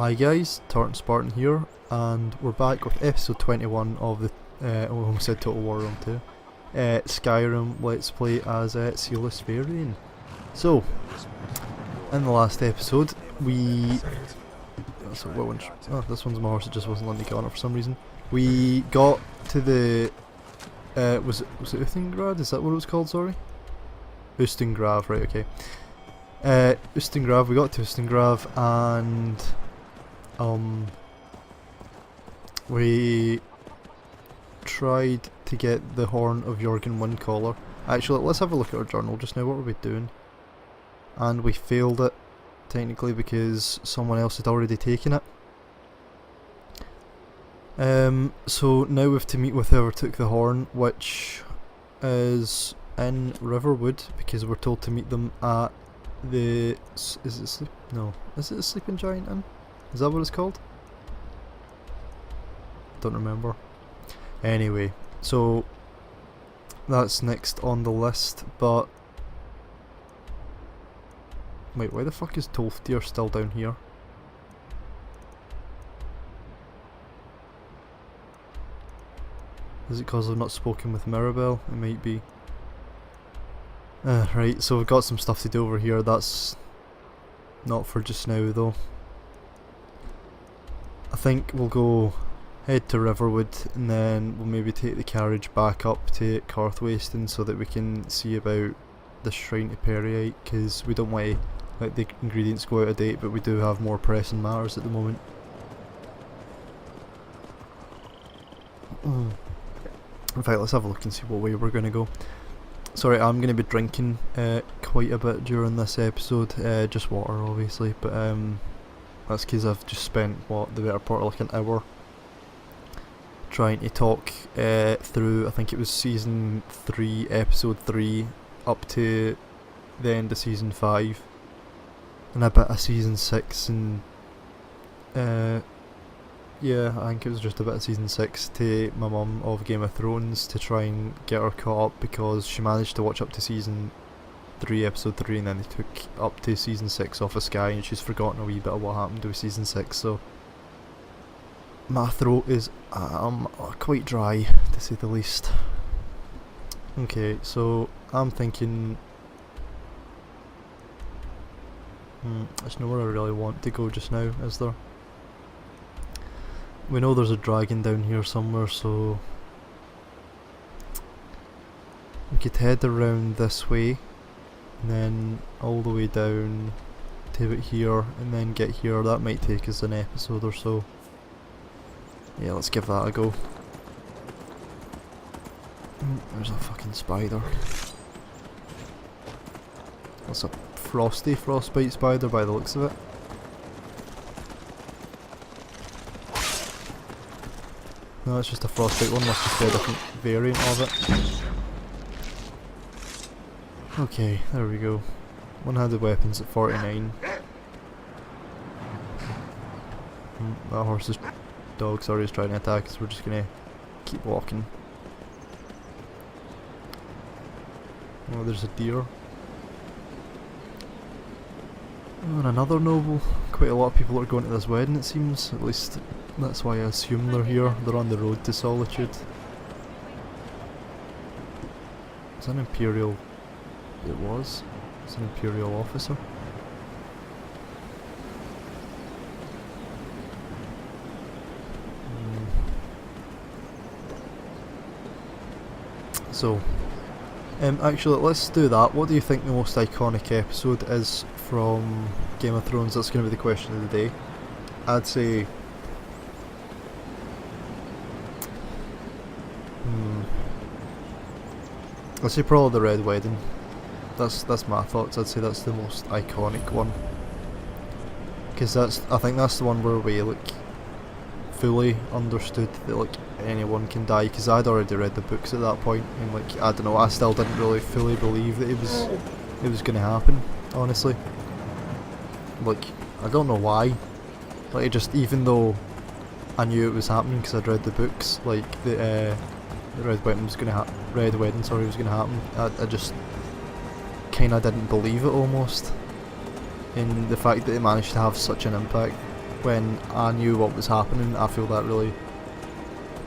Hi guys, Tartan Spartan here, and we're back with episode 21 of the, I almost said Total War Rome 2, Skyrim Let's Play as Skyrim. So, in the last episode, this one's my horse, it just wasn't letting me get on it for some reason. We got to the, was it Uthengrad? Is that what it was called, sorry? Ustengrav, right, okay. Ustengrav, we got to Ustengrav, and we tried to get the Horn of Jorgen Windcaller. Actually, let's have a look at our journal just now. What were we doing? And we failed it, technically, because someone else had already taken it. So now we have to meet with whoever took the horn, which is in Riverwood, because we're told to meet them at the... is it a Sleeping Giant Inn? Is that what it's called? Don't remember. Anyway, so that's next on the list, but... Wait, why the fuck is Tolfdir still down here? Is it because I've not spoken with Mirabelle? It might be. Right, so we've got some stuff to do over here. That's not for just now though. I think we'll head to Riverwood, and then we'll maybe take the carriage back up to Karthwasten so that we can see about the Shrine to Periite, because we don't want to let the ingredients go out of date, but we do have more pressing matters at the moment. In fact, let's have a look and see what way we're going to go. Sorry, I'm going to be drinking quite a bit during this episode, just water obviously, but that's because I've just spent, the better part of like an hour trying to talk through, I think it was Season 3, Episode 3, up to the end of Season 5, and a bit of Season 6, and yeah, I think it was just a bit of Season 6 to my mum of Game of Thrones to try and get her caught up, because she managed to watch up to Season 3, Episode 3, and then they took up to Season 6 off of Sky, and she's forgotten a wee bit of what happened with Season 6, so my throat is quite dry, to say the least. Okay, so I'm thinking... there's nowhere I really want to go just now, is there? We know there's a dragon down here somewhere, so we could head around this way and then all the way down to it here and then get here. That might take us an episode or so. Yeah, let's give that a go. There's a fucking spider. That's a frostbite spider by the looks of it. No, it's just a frostbite one, must just be a different variant of it. Okay, there we go. One-handed weapons at 49. That horse's dog, sorry, is trying to attack us. We're just gonna keep walking. Oh, there's a deer. Oh, and another noble. Quite a lot of people are going to this wedding, it seems. At least that's why I assume they're here. They're on the road to Solitude. It's an Imperial... It was. It's an Imperial officer. So, actually, let's do that. What do you think the most iconic episode is from Game of Thrones? That's going to be the question of the day. I'd say... I'd say probably the Red Wedding. That's my thoughts. I'd say that's the most iconic one, because I think that's the one where we fully understood that anyone can die. Because I'd already read the books at that point, and I don't know, I still didn't really fully believe that it was going to happen. Honestly, I don't know why. Even though I knew it was happening because I'd read the books, the Red Wedding was going to happen. Red Wedding, sorry, was going to happen. I just kind of didn't believe it almost, in the fact that it managed to have such an impact. when I knew what was happening, I feel that really,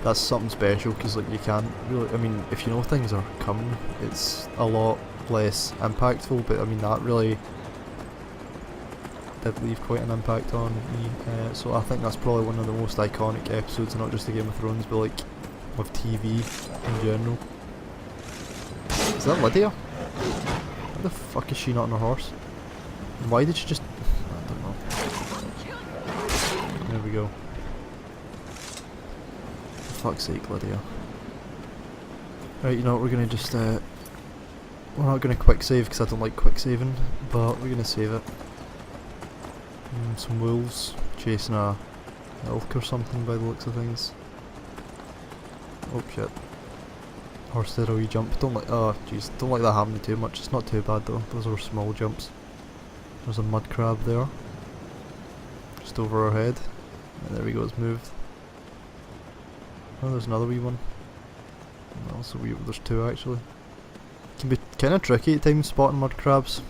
that's something special, because like you can't really, I mean, if you know things are coming, it's a lot less impactful, but I mean that really did leave quite an impact on me, so I think that's probably one of the most iconic episodes, not just the Game of Thrones, but like of TV in general. Is that Lydia? Why the fuck is she not on her horse? And why did she just... I don't know. There we go. For fuck's sake, Lydia. Right, you know what, we're gonna just... we're not gonna quick save because I don't like quick saving, but we're gonna save it. Some wolves chasing a elk or something by the looks of things. Oh shit. Horse did a wee jump. Don't like, oh jeez, don't like that happening too much. It's not too bad though, those are small jumps. There's a mud crab there. Just over our head. And there we go, it's moved. Oh, there's another wee one. Also there's two actually. It can be kinda tricky at times spotting mud crabs.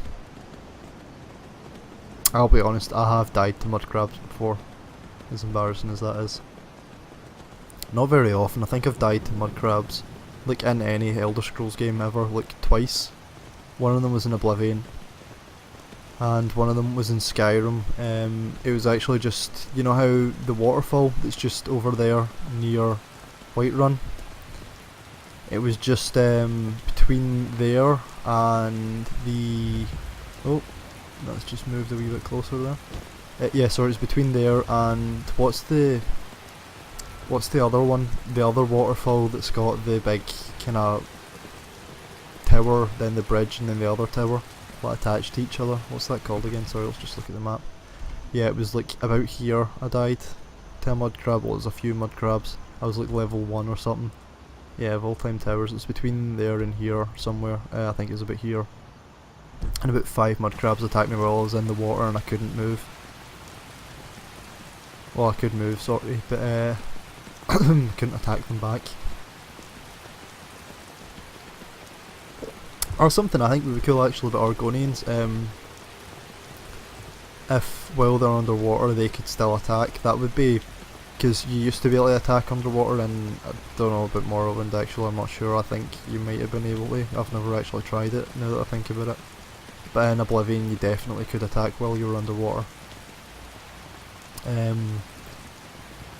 I'll be honest, I have died to mud crabs before, as embarrassing as that is. Not very often. I think I've died to mud crabs, like in any Elder Scrolls game ever, like twice. One of them was in Oblivion, and one of them was in Skyrim. It was actually just, you know how the waterfall that's just over there near Whiterun? It was just between there and the... oh, that's just moved a wee bit closer there. Yeah, sorry, it's between there and what's the other one? The other waterfall that's got the big kind of tower, then the bridge, and then the other tower, like attached to each other. What's that called again? Sorry, let's just look at the map. Yeah, it was like about here I died to a mud crab. Well, there's a few mud crabs. I was like level 1 or something. Yeah, of all time towers. It's between there and here somewhere. I think it's about here. And about 5 mud crabs attacked me while I was in the water and I couldn't move. Well, I could move, sorry, but couldn't attack them back. Or something I think would be cool actually about Argonians, if while they're underwater they could still attack, that would be, because you used to be able to attack underwater and I don't know about Morrowind actually, I'm not sure, I think you might have been able to, I've never actually tried it now that I think about it. But in Oblivion you definitely could attack while you were underwater.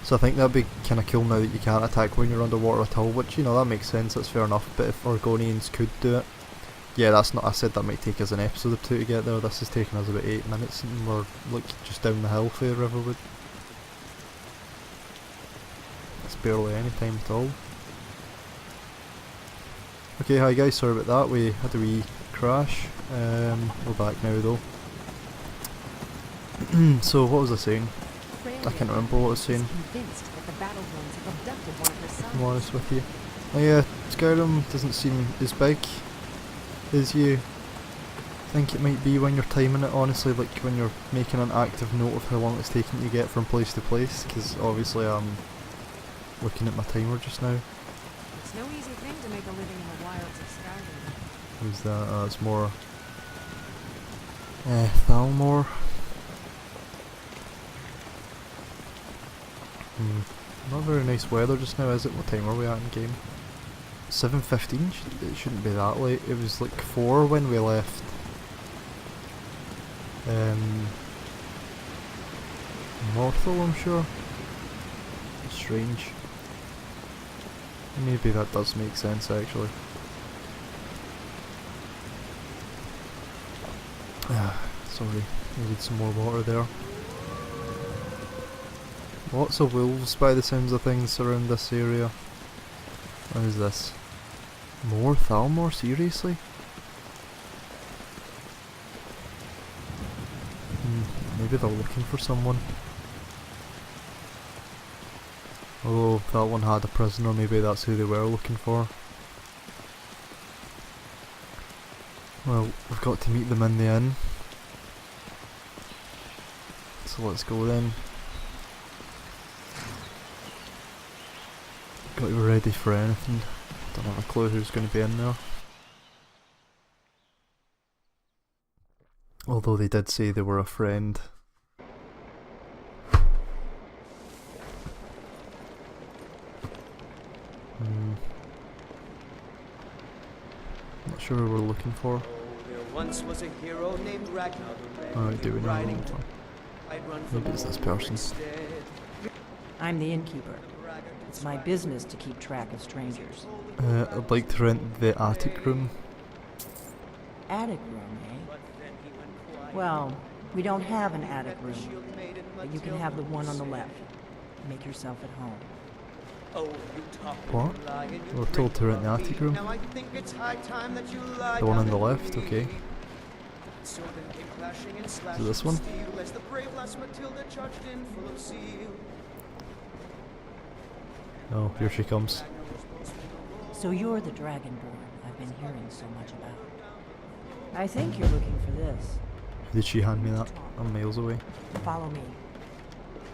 So I think that'd be kind of cool now that you can't attack when you're underwater at all, which, you know, that makes sense, that's fair enough, but if Argonians could do it, yeah, that's not, I said that might take us an episode or two to get there, this has taken us about 8 minutes and we're like just down the hill for Riverwood. That's barely any time at all. Okay, hi guys, sorry about that, we had a wee crash, we're back now though. So what was I saying? I can't remember what I was saying, if I'm honest with you. Oh yeah, Skyrim doesn't seem as big as you think it might be when you're timing it, honestly, like when you're making an active note of how long it's taking to get from place to place, because obviously I'm looking at my timer just now. It's no easy thing to make a living in the wilds of Skyrim. Who's that? It's more... Thalmor. Not very nice weather just now, is it? What time are we at in game? 7:15? It shouldn't be that late. It was like 4 when we left. Morthal, I'm sure. Strange. Maybe that does make sense actually. Sorry, needed some more water there. Lots of wolves by the sounds of things around this area. What is this? More Thalmor? Seriously? Maybe they're looking for someone. Oh, that one had a prisoner, maybe that's who they were looking for. Well, we've got to meet them in the inn. So let's go then. Got you ready for anything. Don't have a clue who's going to be in there. Although they did say they were a friend. Not sure who we're looking for. There once was a hero named Ragnar the Red. Alright, do we know who we're looking for? I'd run Maybe it's this person. instead. I'm the innkeeper. It's my business to keep track of strangers. I'd like to rent the attic room. Attic room, eh? Well, we don't have an attic room, but you can have the one on the left. Make yourself at home. Oh, you talk What? and lie and you We're told to rent the attic room. Now I think it's high time that you lie The one on down the and left, bleed. okay. So then came clashing and Is slashing it this one? steel as the brave lass Matilda charged in full of zeal. Oh, here she comes. So you're the Dragonborn I've been hearing so much about. I think you're looking for this. Did she hand me that? I'm miles away. Follow me.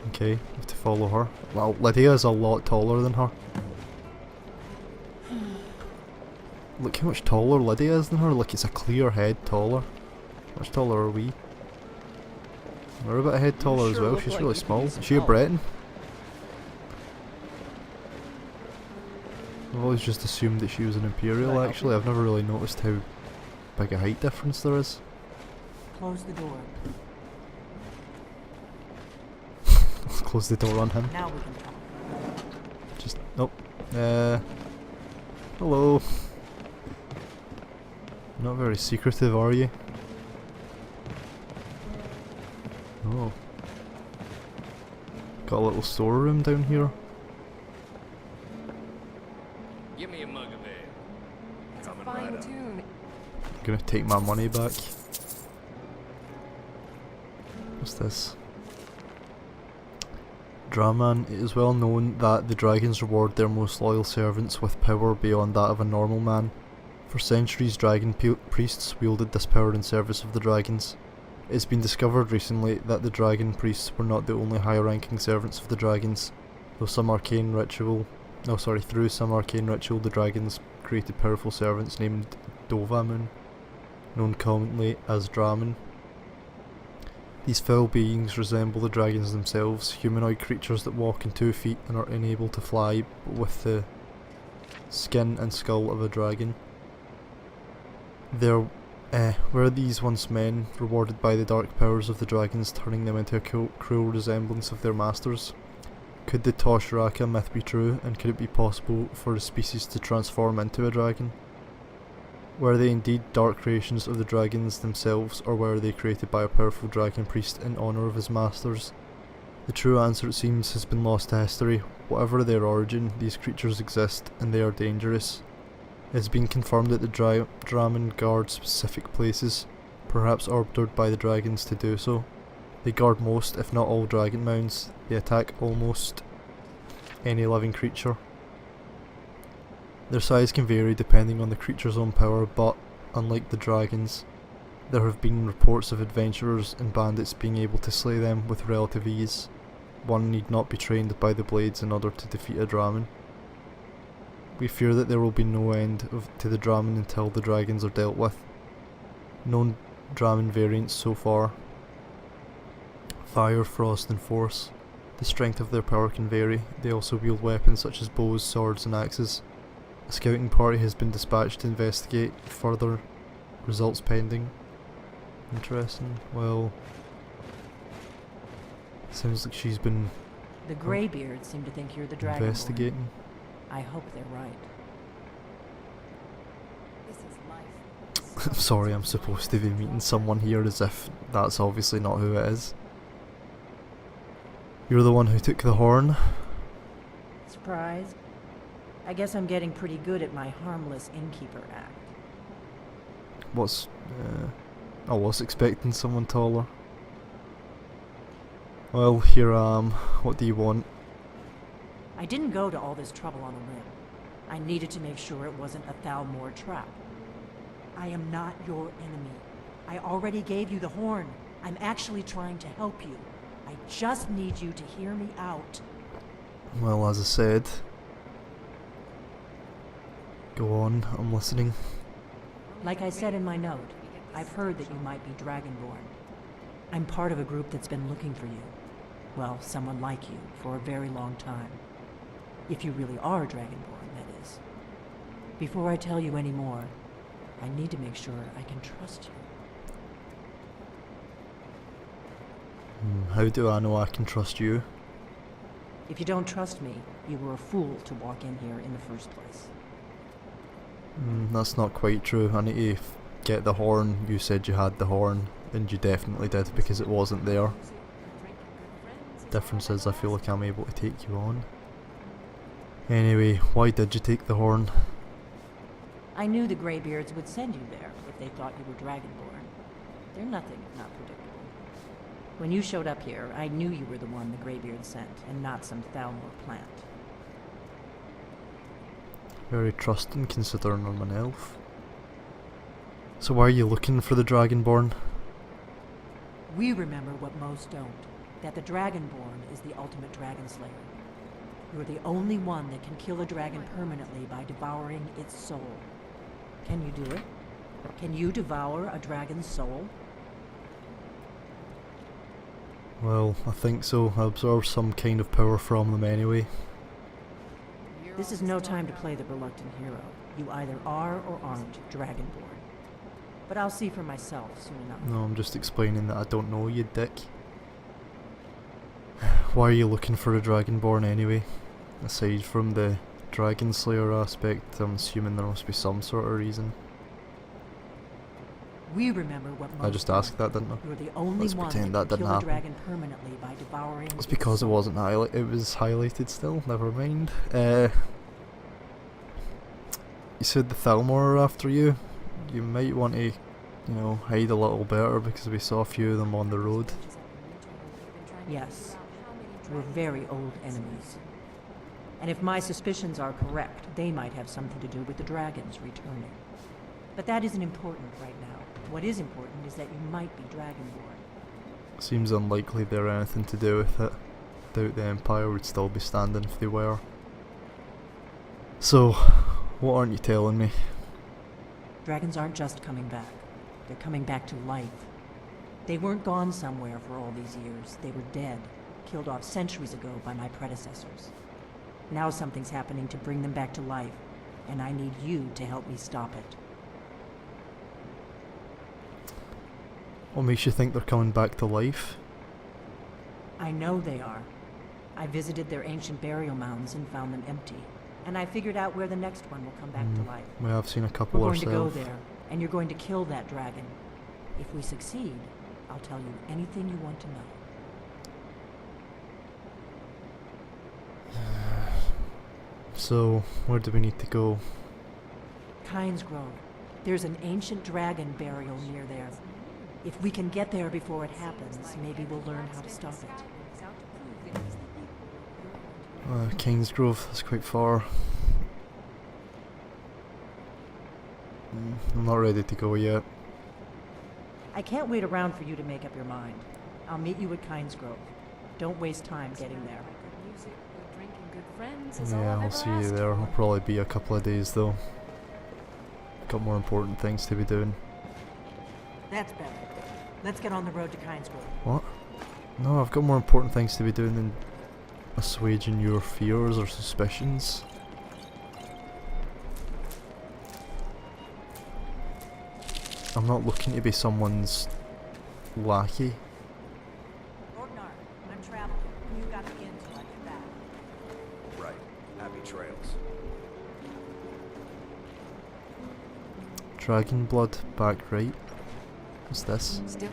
Okay, have to follow her. Well, Lydia's a lot taller than her. Look how much taller Lydia is than her. Like, it's a clear head taller. How much taller are we? We're a bit a head taller as well. She's really small. Is she a Breton? I've always just assumed that she was an Imperial, actually. I've never really noticed how big a height difference there is. Close the door. Let's close the door on him. Now we can talk. Just, nope. Hello. Not very secretive, are you? Oh. Got a little storeroom down here. Give me a mug of ale. Coming right Fine up. tune. I'm gonna take my money back. What's this? Draman, it is well known that the dragons reward their most loyal servants with power beyond that of a normal man. For centuries, dragon priests wielded this power in service of the dragons. It has been discovered recently that the dragon priests were not the only high-ranking servants of the dragons. Through some arcane ritual, the dragons created powerful servants named Dovamun, known commonly as Draman. These foul beings resemble the dragons themselves, humanoid creatures that walk on 2 feet and are unable to fly, but with the skin and skull of a dragon. Were these once men, rewarded by the dark powers of the dragons, turning them into a cruel resemblance of their masters? Could the Toshraka myth be true, and could it be possible for a species to transform into a dragon? Were they indeed dark creations of the dragons themselves, or were they created by a powerful dragon priest in honour of his masters? The true answer, it seems, has been lost to history. Whatever their origin, these creatures exist, and they are dangerous. It has been confirmed that the Draman guard specific places, perhaps ordered by the dragons to do so. They guard most, if not all, dragon mounds. They attack almost any living creature. Their size can vary depending on the creature's own power, but, unlike the dragons, there have been reports of adventurers and bandits being able to slay them with relative ease. One need not be trained by the blades in order to defeat a Draman. We fear that there will be no end to the Draman until the dragons are dealt with. Known Draman variants so far: Fire, Frost and Force. The strength of their power can vary. They also wield weapons such as bows, swords and axes. A scouting party has been dispatched to investigate, further results pending. Interesting. Well, sounds like she's been The Greybeards seem to think you're the Dragonborn. investigating. I hope they're right. This is life. I'm sorry, I'm supposed to be meeting someone here as if that's obviously not who it is. You're the one who took the horn? Surprised? I guess I'm getting pretty good at my harmless innkeeper act. I was expecting someone taller. Well, here I am. What do you want? I didn't go to all this trouble on a whim. I needed to make sure it wasn't a Thalmor trap. I am not your enemy. I already gave you the horn. I'm actually trying to help you. I just need you to hear me out. Well, as I said. Go on, I'm listening. Like I said in my note, I've heard that you might be Dragonborn. I'm part of a group that's been looking for you. Well, someone like you, for a very long time. If you really are Dragonborn, that is. Before I tell you any more, I need to make sure I can trust you. How do I know I can trust you? If you don't trust me, you were a fool to walk in here in the first place. That's not quite true. I need to get the horn. You said you had the horn, and you definitely did because it wasn't there. Difference is I feel like I'm able to take you on. Anyway, why did you take the horn? I knew the Greybeards would send you there if they thought you were Dragonborn. They're nothing if not predictable. When you showed up here, I knew you were the one the Greybeards sent, and not some Thalmor plant. Very trusting considering I'm an elf. So why are you looking for the Dragonborn? We remember what most don't, that the Dragonborn is the ultimate dragon slayer. You're the only one that can kill a dragon permanently by devouring its soul. Can you do it? Can you devour a dragon's soul? Well, I think so. I absorb some kind of power from them anyway. This is no time to play the reluctant hero. You either are or aren't Dragonborn. But I'll see for myself soon enough. No, I'm just explaining that I don't know you, dick. Why are you looking for a Dragonborn anyway? Aside from the Dragon Slayer aspect, I'm assuming there must be some sort of reason. We remember what most I just asked that, didn't I? You're the only Let's one pretend that that can didn't kill a happen. dragon permanently by devouring It's its because it soul. wasn't highlighted. It was highlighted still. Never mind. You said the Thalmor are after you. You might want to, hide a little better because we saw a few of them on the road. Yes, we're very old enemies. And if my suspicions are correct, they might have something to do with the dragons returning. But that isn't important right now. What is important is that you might be Dragonborn. Seems unlikely they're anything to do with it. Doubt the Empire would still be standing if they were. So, what aren't you telling me? Dragons aren't just coming back. They're coming back to life. They weren't gone somewhere for all these years. They were dead, killed off centuries ago by my predecessors. Now something's happening to bring them back to life, and I need you to help me stop it. What makes you think they're coming back to life? I know they are. I visited their ancient burial mounds and found them empty. And I figured out where the next one will come back to life. We have seen a couple We're going to go ourselves. there, and you're going to kill that dragon. If we succeed, I'll tell you anything you want to know. So, where do we need to go? Kynes Grove. There's an ancient dragon burial near there. If we can get there before it happens, maybe we'll learn how to stop it. Kingsgrove, that's quite far. I'm not ready to go yet. I can't wait around for you to make up your mind. I'll meet you at Kynes Grove. Don't waste time getting there. Good music, good drinking, good friends is all Yeah, I've I'll ever see you asked there. for. I'll probably be a couple of days though. Got more important things to be doing. That's better. Let's get on the road to Kynes Grove. What? No, I've got more important things to be doing than assuaging your fears or suspicions. I'm not looking to be someone's lackey. Orgnar, I'm traveling. You got the inn till I get back. Right. Happy trails. Dragon blood, back right. What's this? Still,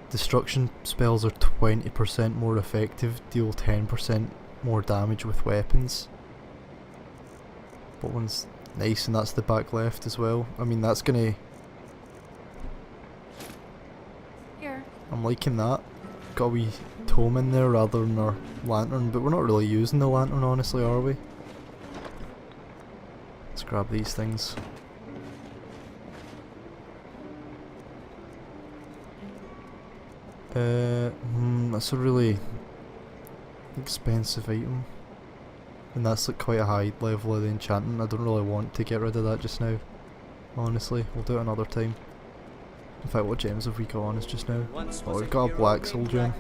Destruction spells are 20% more effective, deal 10% more damage with weapons. That one's nice, and that's the back left as well. I mean, that's gonna... here. I'm liking that. Got a wee tome in there rather than our lantern, but we're not really using the lantern, honestly, are we? Let's grab these things. That's a really expensive item. And that's like quite a high level of the enchanting. I don't really want to get rid of that just now. Honestly, we'll do it another time. In fact, what gems have we got on us just now? Oh, we've got a black soul gem.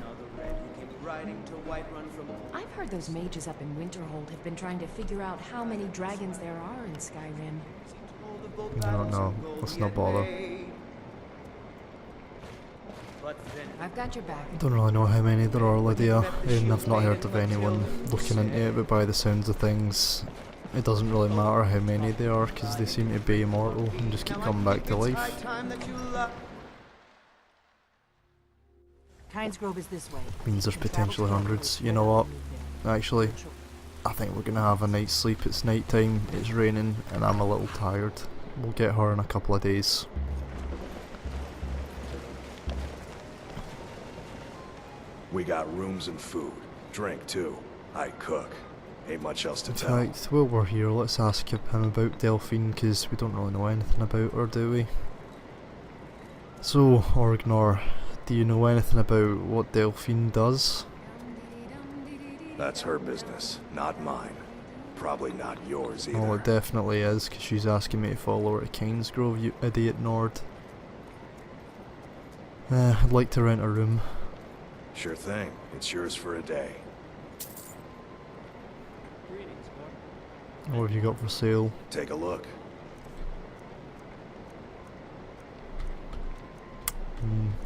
riding to Whiterun from I've heard those mages up in Winterhold have been trying to figure out how many dragons there are in Skyrim. all the boat I don't battles know. in Let's not Golden bother. Way. But then I've got your back. Don't really know how many there are, Lydia, and I've not heard of anyone looking into it, but by the sounds of things, it doesn't really matter how many there are, because they seem to be immortal and just keep now I coming back think to it's high life. time that you Kynes Grove is this way. Means there's You can travel potentially to the hundreds. coast You know what? there. Actually, I think we're gonna have a night's sleep. It's night time, it's raining, and I'm a little tired. We'll get her in a couple of days. We got rooms and food. Drink, too. I cook. Ain't much else to In tell. fact, while we're here, let's ask him about Delphine, because we don't really know anything about her, do we? So, Orgnor, do you know anything about what Delphine does? That's her business, not mine. Probably not yours either. Oh, it definitely is, because she's asking me to follow her to Kynes Grove, you idiot Nord. I'd like to rent a room. Sure thing. It's yours for a day. What have you got for sale? Take a look.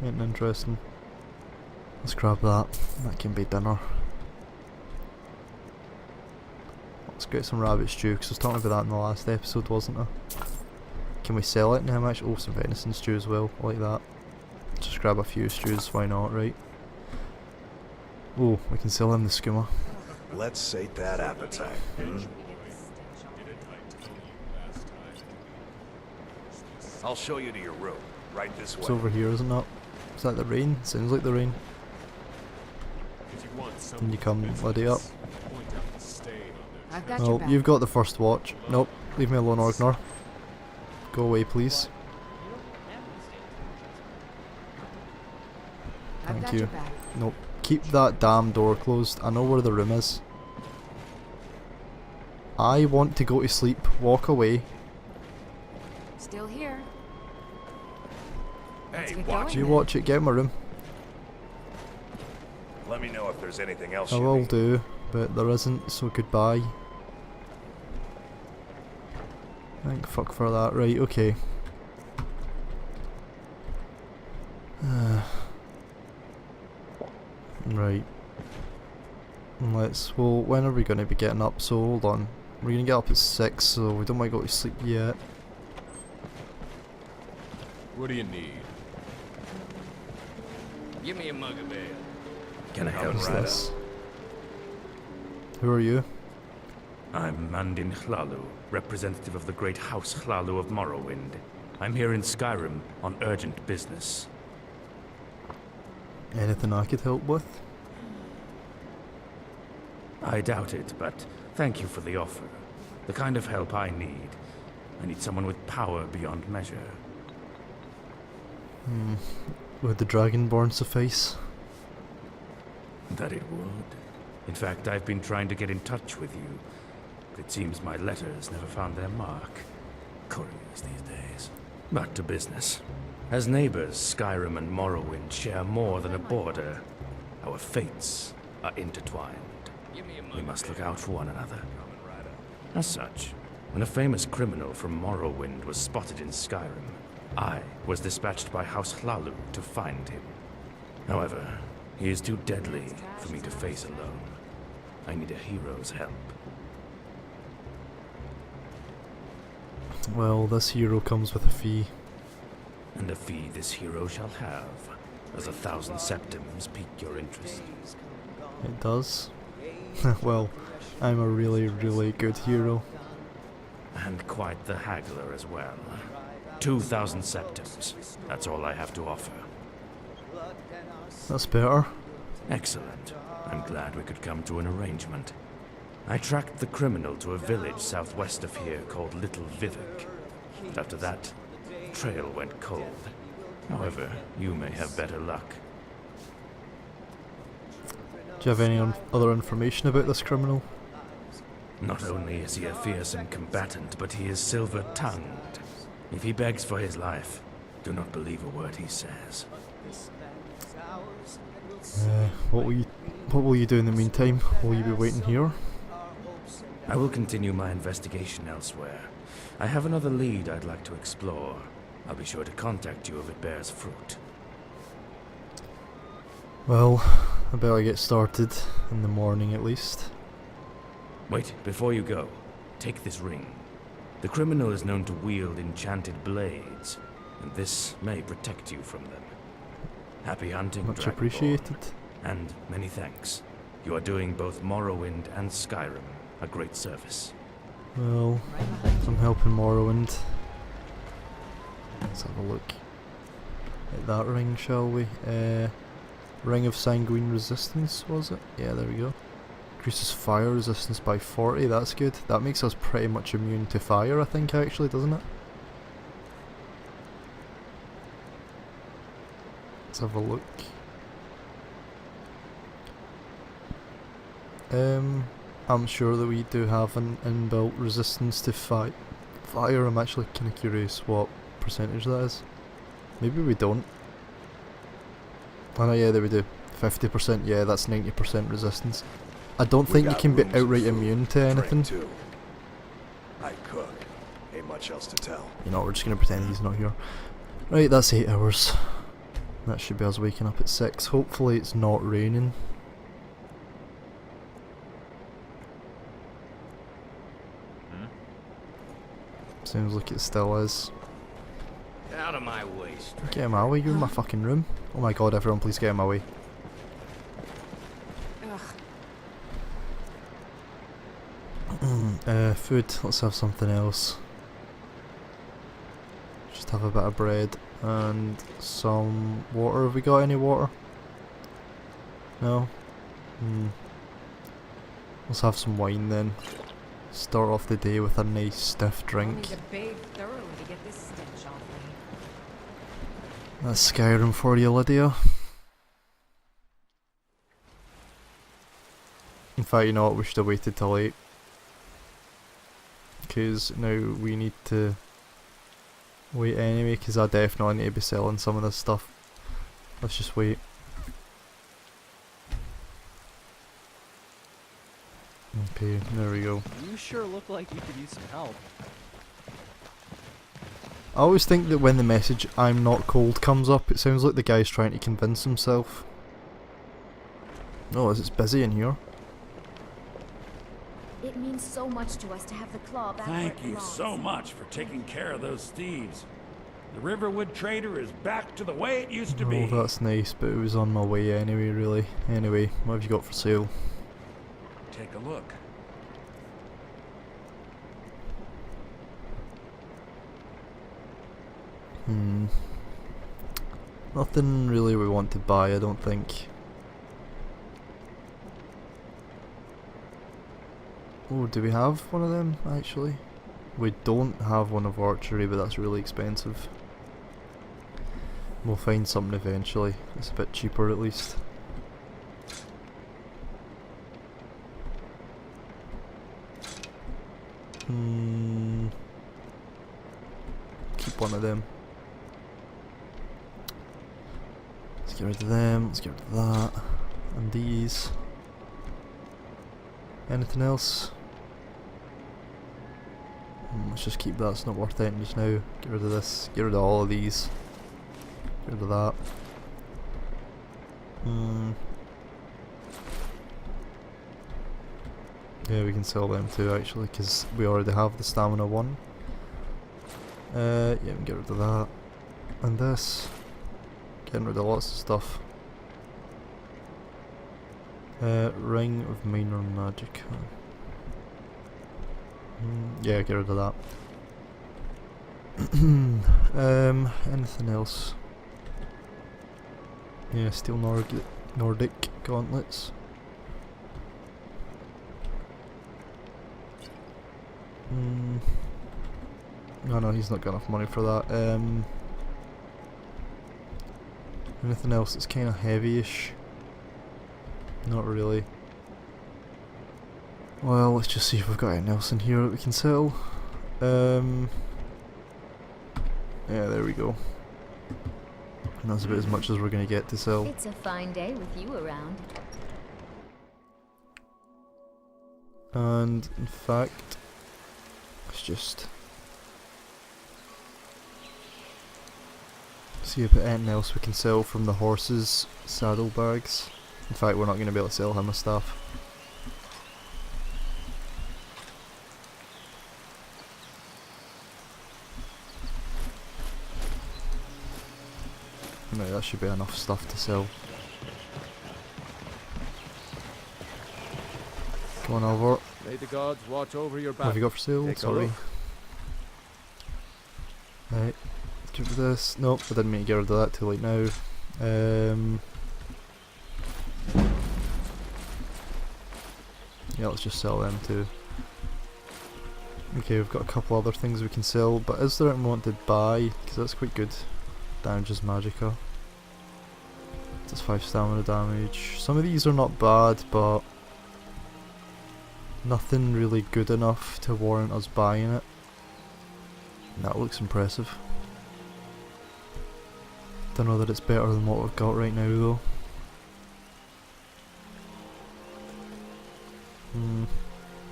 Ain't interesting. Let's grab that. That can be dinner. Let's get some rabbit stew, because I was talking about that in the last episode, wasn't I? Can we sell it and how much? Oh, some venison stew as well. I like that. Just grab a few stews, why not, right? Oh, we can sell him the skimmer. Let's sate that appetite. I'll show you to your room. Right this way. It's over here, isn't it? Is that the rain? Sounds like the rain. Can you come, Lydia, up? I've got your Well, back. you've got the first watch. Nope, leave me alone, Orgnor. Go away, please. I've Thank got you. your back. Nope. Keep that damn door closed. I know where the room is. I want to go to sleep. Walk away. Still here. Let's Hey, get watch going You then. watch it. Get in my room. Let me know if there's anything else I you will need. do, but there isn't, so goodbye. Thank fuck for that. Right, okay. Right. Well, when are we going to be getting up? So, hold on. We're going to get up at 6, so we don't might go to sleep yet. What do you need? Give me a mug of ale. Can I help What's right this? Who are you? I'm Mandy Chlalu, representative of the great House Chlalu of Morrowind. I'm here in Skyrim on urgent business. Anything I could help with? I doubt it, but thank you for the offer. The kind of help I need. I need someone with power beyond measure. Would the Dragonborn suffice? That it would. In fact, I've been trying to get in touch with you, but it seems my letters never found their mark. Couriers these days. Back to business. As neighbors, Skyrim and Morrowind share more than a border. Our fates are intertwined. Give me a mug We of must look ale. out for one another. As such, when a famous criminal from Morrowind was spotted in Skyrim, I was dispatched by House Chlalu to find him. However, he is too deadly for me to face alone. I need a hero's help. Well, this hero comes with a fee. And a fee this hero shall have. Does 1,000 septims pique your interest? It does. Well, I'm a really, really good hero. And quite the haggler as well. 2,000 septims. That's all I have to offer. That's better. Excellent. I'm glad we could come to an arrangement. I tracked the criminal to a village southwest of here called Little Vivek. But after that, the trail went cold. However, you may have better luck. Do you have any other information about this criminal? Not only is he a fearsome combatant, but he is silver-tongued. If he begs for his life, do not believe a word he says. What will you what will you do in the meantime? Will you be waiting here? Our hopes and I will continue my investigation elsewhere. I have another lead I'd like to explore. I'll be sure to contact you if it bears fruit. Well, I better get started in the morning at least. Wait, before you go, take this ring. The criminal is known to wield enchanted blades, and this may protect you from them. Happy hunting, Much Dragonborn. appreciated. And many thanks. You are doing both Morrowind and Skyrim a great service. Well, Right behind I'm helping Morrowind. Let's have a look at that ring, shall we? Ring of Sanguine Resistance, was it? Yeah, there we go. Increases fire resistance by 40, that's good. That makes us pretty much immune to fire, I think, actually, doesn't it? Let's have a look. I'm sure that we do have an inbuilt resistance to fire. I'm actually kind of curious what percentage that is. Maybe we don't. Oh no, yeah, there we do. 50%, yeah, that's 90% resistance. I don't We think you got can be rooms and outright food, immune to drink anything. too. I cook. Ain't much else to tell. You know, we're just going to pretend he's not here. Right, that's 8 hours. That should be us waking up at 6. Hopefully it's not raining. Seems like it still is. Get out of my way, stranger. Get him out of my way, you're in my fucking room. Oh my god, everyone please get him away. Food, let's have something else. Just have a bit of bread and some water. Have we got any water? No? Let's have some wine then. Start off the day with a nice stiff I'll drink. need to bathe thoroughly to get this stench off me. That's Skyrim for you, Lydia. In fact, you know what, we should have waited till 8. Because now we need to wait anyway, because I definitely need to be selling some of this stuff. Let's just wait. Okay, there we go. You sure look like you could use some help. I always think that when the message "I'm not cold" comes up, it sounds like the guy's trying to convince himself. Oh, it's busy in here. It means so much to us to have the claw back where Thank it you belongs. so much for taking care of those thieves. The Riverwood Trader is back to the way it used to be. Oh, that's nice, but it was on my way anyway, really. Anyway, what have you got for sale? Take a look. Nothing really we want to buy, I don't think. Oh, do we have one of them, actually? We don't have one of archery, but that's really expensive. We'll find something eventually. It's a bit cheaper at least. Keep one of them. Let's get rid of them, let's get rid of that. And these. Anything else? Let's just keep that, it's not worth it just now. Get rid of this, get rid of all of these. Get rid of that. Yeah, we can sell them too actually, because we already have the stamina one. Yeah, we can get rid of that. And this. Getting rid of lots of stuff. Ring of Minor Magic. Yeah, get rid of that. Anything else? Yeah, steel Nordic gauntlets. No, he's not got enough money for that. Anything else that's kind of heavy-ish? Not really. Well, let's just see if we've got anything else in here that we can sell. Yeah, there we go. And that's about as much as we're going to get to sell. It's a fine day with you around. And in fact, let's just see if there's anything else we can sell from the horses' saddlebags. In fact, we're not going to be able to sell him a staff. No, that should be enough stuff to sell. Come on over. May the gods watch over your What back. have you got for sale? Take a Sorry. look. Right, get rid of this. Nope, I didn't mean to get rid of that, too late now. Yeah, let's just sell them too. Okay, we've got a couple other things we can sell, but is there anything we want to buy? Because that's quite good. Damages Magicka. Does 5 stamina damage. Some of these are not bad, but nothing really good enough to warrant us buying it. And that looks impressive. Don't know that it's better than what we've got right now though.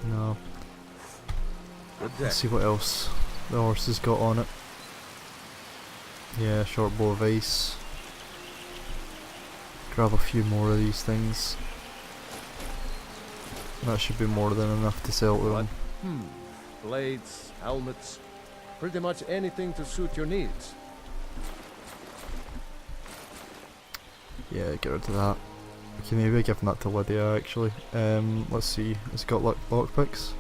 No. Let's see what else the horse has got on it. Yeah, short bow of ice. Grab a few more of these things. That should be more than enough to sell to them. Blades, helmets, pretty much anything to suit your needs. Yeah, get rid of that. Okay, maybe give that to Lydia actually. Let's see, it's got lockpicks?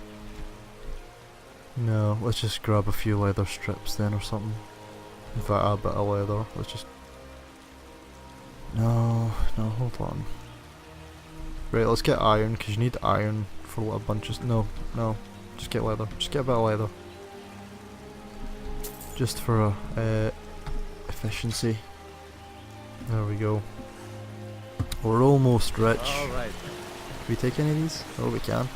No, let's just grab a few leather strips then or something. In fact, a bit of leather, let's just... No, hold on. Right, let's get iron, because you need iron for a bunch of... No, just get leather, just get a bit of leather. Just for efficiency. There we go. We're almost rich. Alright. Can we take any of these? Oh, we can.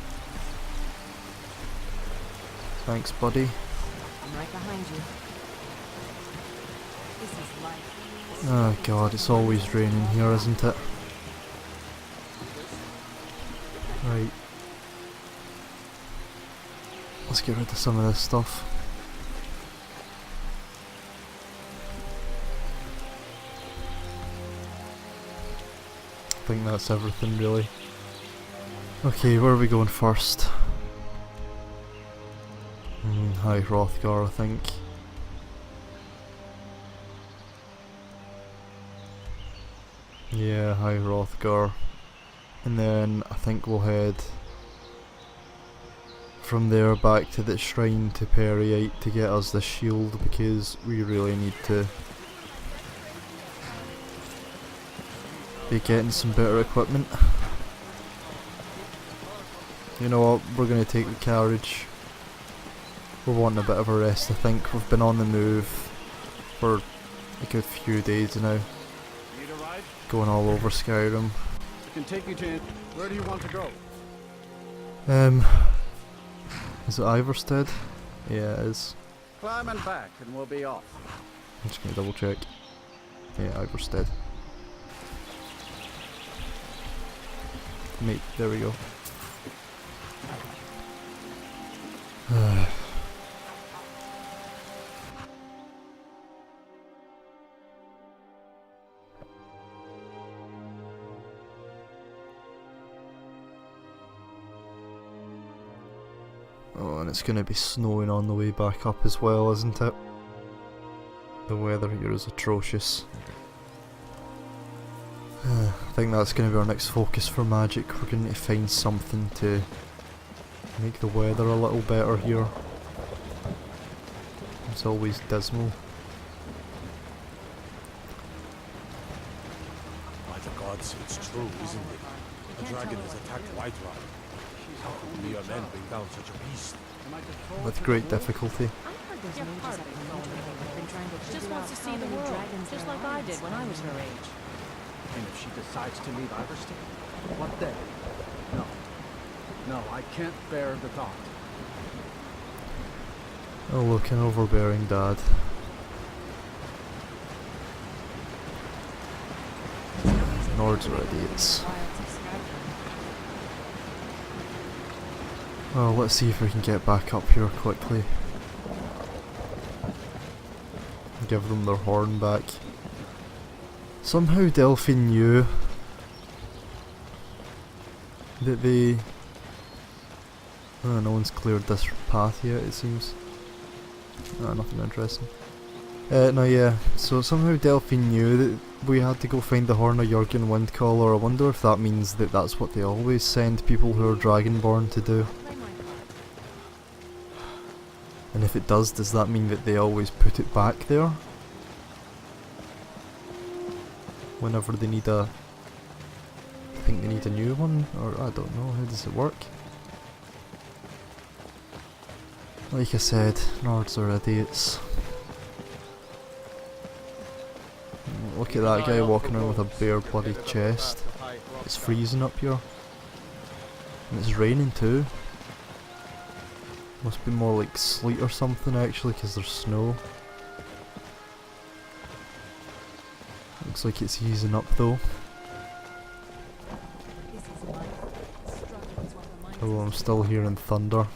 Thanks, buddy. I'm right behind you. This is life. Oh god, it's always raining here, isn't it? Right. Let's get rid of some of this stuff. I think that's everything really. Okay, where are we going first? High Hrothgar, I think. Yeah, High Hrothgar. And then I think we'll head from there back to the shrine to Periite to get us the shield, because we really need to be getting some better equipment. You know what, we're going to take the carriage. We're wanting a bit of a rest, I think. We've been on the move for a good few days now. Going all over Skyrim. Can take you to... Where do you want to go? Is it Iverstead? Yeah, it is. Climb and back and we'll be off. I'm just gonna double check. Yeah, Iverstead. Mate, there we go. Oh, and it's going to be snowing on the way back up as well, isn't it? The weather here is atrocious. I think that's going to be our next focus for magic. We're going to find something to make the weather a little better here. It's always dismal. By the gods, it's true, isn't it? The dragon has attacked Whiterun. How could we men bring down such a beast? With great difficulty. I heard there's mages up in Winterhold who've been trying to She just figure wants out to how see the many world, dragons just there like are I in did when I was her Skyrim. age. And if she decides to leave Iverstead, what then? No, I can't bear the thought. Oh look, an overbearing dad. Nords are idiots. Oh, let's see if we can get back up here quickly. Give them their horn back. Somehow Delphine knew that they... Oh, no one's cleared this path yet, it seems. Nothing interesting. No, yeah, so somehow Delphine knew that we had to go find the Horn of Jurgen Windcaller. I wonder if that means that that's what they always send people who are Dragonborn to do. And if it does that mean that they always put it back there? Whenever they need a... I think they need a new one, or I don't know, how does it work? Like I said, Nords are idiots. Look at that guy walking around with a bare bloody chest. It's freezing up here. And it's raining too. Must be more like sleet or something actually, because there's snow. Looks like it's easing up though. Although I'm still hearing thunder.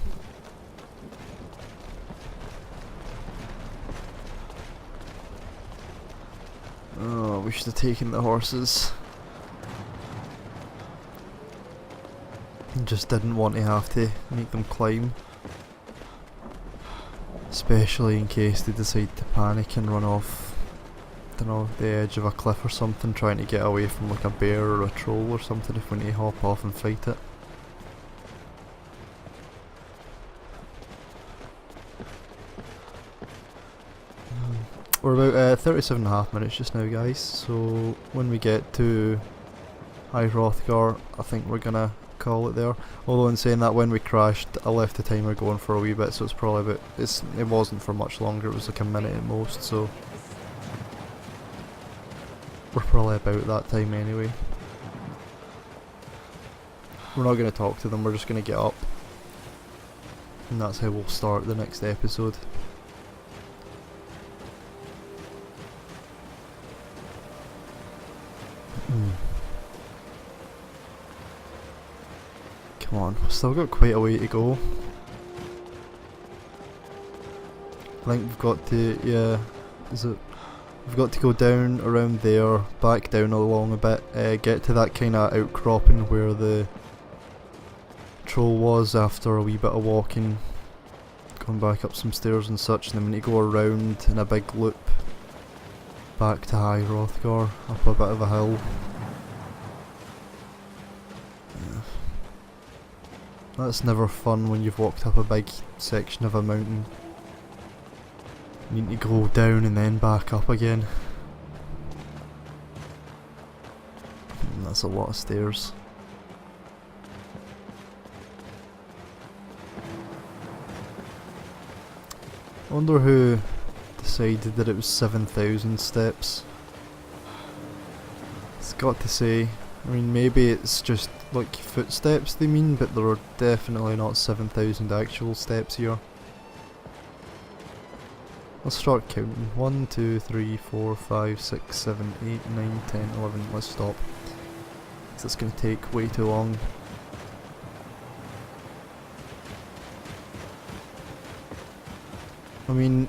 Oh, we should have taken the horses. Just didn't want to have to make them climb. Especially in case they decide to panic and run off, I don't know, the edge of a cliff or something, trying to get away from like a bear or a troll or something if we need to hop off and fight it. We're about 37.5 minutes just now, guys, so when we get to High Hrothgar, I think we're gonna call it there. Although in saying that, when we crashed, I left the timer going for a wee bit, so it's probably about, it wasn't for much longer, it was like a minute at most, so we're probably about that time anyway. We're not going to talk to them, we're just going to get up, and that's how we'll start the next episode. Come on, we've still got quite a way to go. I think we've got to, yeah, we've got to go down around there, back down along a bit, get to that kind of outcropping where the troll was after a wee bit of walking, going back up some stairs and such, and then we need to go around in a big loop back to High Hrothgar, up a bit of a hill. That's never fun when you've walked up a big section of a mountain. You need to go down and then back up again. And that's a lot of stairs. I wonder who decided that it was 7,000 steps. It's got to say, I mean, maybe it's just like footsteps they mean, but there are definitely not 7,000 actual steps here. Let's start counting. 1, 2, 3, 4, 5, 6, 7, 8, 9, 10, 11. Let's stop. Because it's going to take way too long. I mean,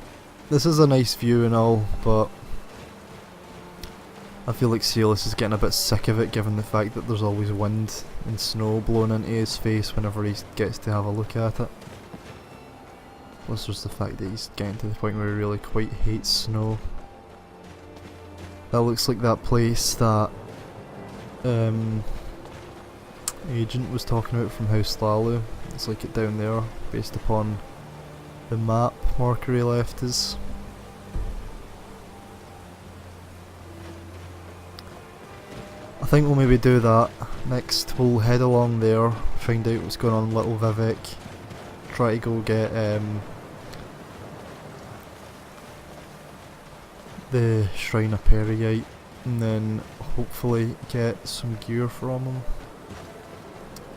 this is a nice view and all, but I feel like Silas is getting a bit sick of it, given the fact that there's always wind and snow blowing into his face whenever he gets to have a look at it. Plus there's the fact that he's getting to the point where he really quite hates snow. That looks like that place that Agent was talking about from House Slalu. It's like it down there, based upon the map marker he left us. I think we'll maybe do that. Next we'll head along there, find out what's going on in Little Vivek, try to go get the Shrine of Periite, and then hopefully get some gear from him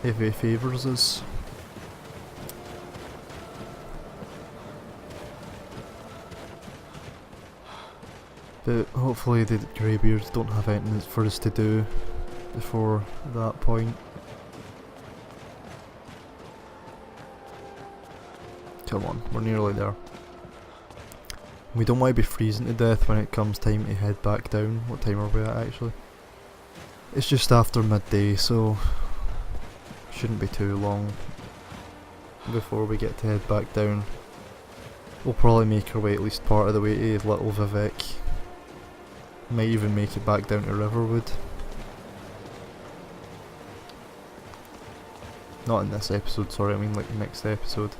if he favours us. But hopefully the Greybeards don't have anything for us to do before that point. Come on, we're nearly there. We don't want to be freezing to death when it comes time to head back down. What time are we at actually? It's just after midday, so shouldn't be too long before we get to head back down. We'll probably make our way at least part of the way to Little Vivek. Might even make it back down to Riverwood. Not in this episode, sorry, I mean like next episode.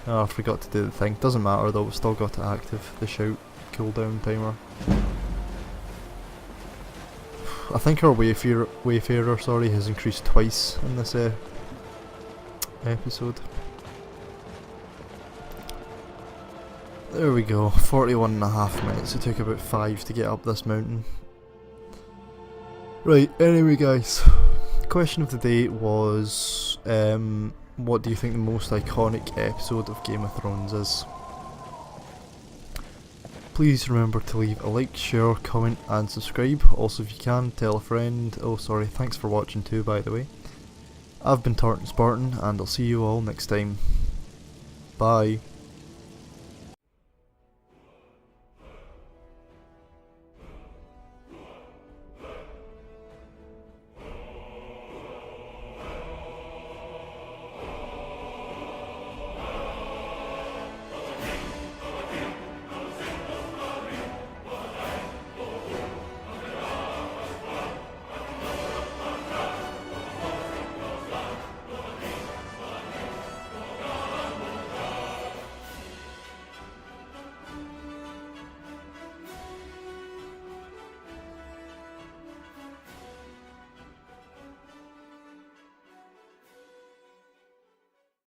Oh, I forgot to do the thing. Doesn't matter though, we've still got to active the shout cooldown timer. I think our wayfarer sorry, has increased twice in this episode. There we go, 41.5 minutes. It took about 5 to get up this mountain. Right, anyway guys, question of the day was what do you think the most iconic episode of Game of Thrones is? Please remember to leave a like, share, comment and subscribe. Also if you can, tell a friend. Oh sorry, thanks for watching too by the way. I've been Tartan Spartan and I'll see you all next time. Bye.